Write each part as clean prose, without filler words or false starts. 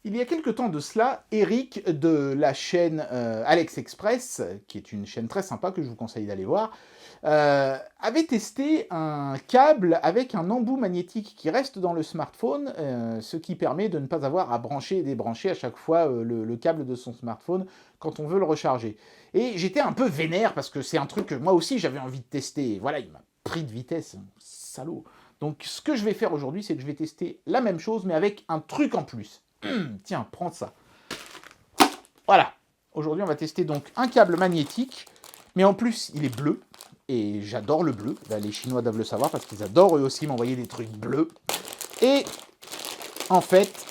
Il y a quelque temps de cela, Eric de la chaîne Alex Express, qui est une chaîne très sympa que je vous conseille d'aller voir, avait testé un câble avec un embout magnétique qui reste dans le smartphone, ce qui permet de ne pas avoir à brancher et débrancher à chaque fois le câble de son smartphone quand on veut le recharger. Et j'étais un peu vénère parce que c'est un truc que moi aussi j'avais envie de tester. Et voilà, il m'a pris de vitesse, salaud. Donc ce que je vais faire aujourd'hui, c'est que je vais tester la même chose mais avec un truc en plus. Tiens, prends ça. Voilà. Aujourd'hui, on va tester donc un câble magnétique, mais en plus, il est bleu. Et j'adore le bleu. Là, les Chinois doivent le savoir parce qu'ils adorent eux aussi m'envoyer des trucs bleus. Et en fait,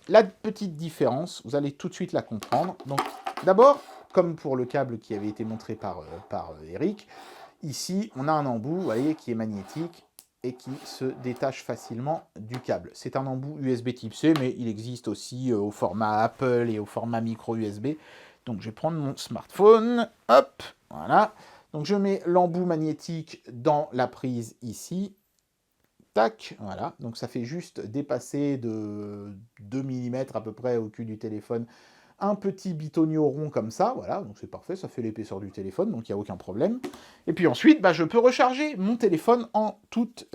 la petite différence, vous allez tout de suite la comprendre. Donc, d'abord, comme pour le câble qui avait été montré par Eric, ici, on a un embout, vous voyez, qui est magnétique et qui se détache facilement du câble. C'est un embout USB type C, mais il existe aussi au format Apple et au format micro USB. Donc je vais prendre mon smartphone, hop, voilà. Donc je mets l'embout magnétique dans la prise ici, tac, voilà. Donc ça fait juste dépasser de 2 mm à peu près au cul du téléphone un petit bitonio rond comme ça, voilà, donc c'est parfait, ça fait l'épaisseur du téléphone, donc il n'y a aucun problème. Et puis ensuite, je peux recharger mon téléphone en toute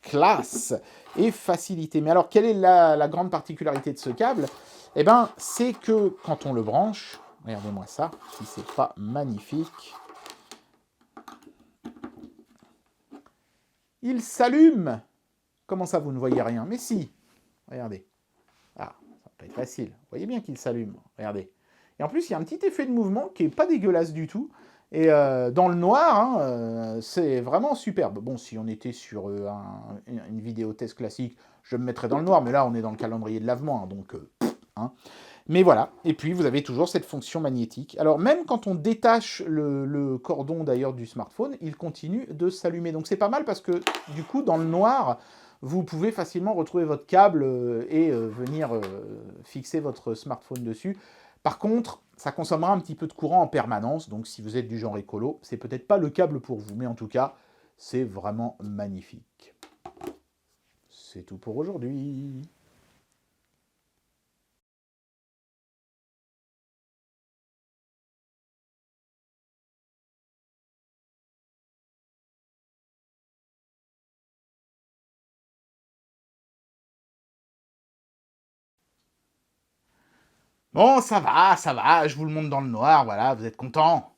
classe et facilité. Mais alors, quelle est la grande particularité de ce câble? Eh bien, c'est que quand on le branche, regardez-moi ça, si c'est pas magnifique, il s'allume. Comment ça, vous ne voyez rien? Mais si, regardez. Ah, ça va pas être facile. Vous voyez bien qu'il s'allume, regardez. Et en plus, il y a un petit effet de mouvement qui est pas dégueulasse du tout. Et dans le noir, hein, c'est vraiment superbe. Bon, si on était sur une vidéo test classique, je me mettrais dans le noir, mais là, on est dans le calendrier de lavement, hein, donc... hein. Mais voilà, et puis vous avez toujours cette fonction magnétique. Alors même quand on détache le cordon d'ailleurs du smartphone, il continue de s'allumer. Donc c'est pas mal parce que du coup dans le noir, vous pouvez facilement retrouver votre câble et venir fixer votre smartphone dessus. Par contre, ça consommera un petit peu de courant en permanence, donc si vous êtes du genre écolo, c'est peut-être pas le câble pour vous, mais en tout cas, c'est vraiment magnifique. C'est tout pour aujourd'hui. Bon, ça va, je vous le montre dans le noir, voilà, vous êtes content.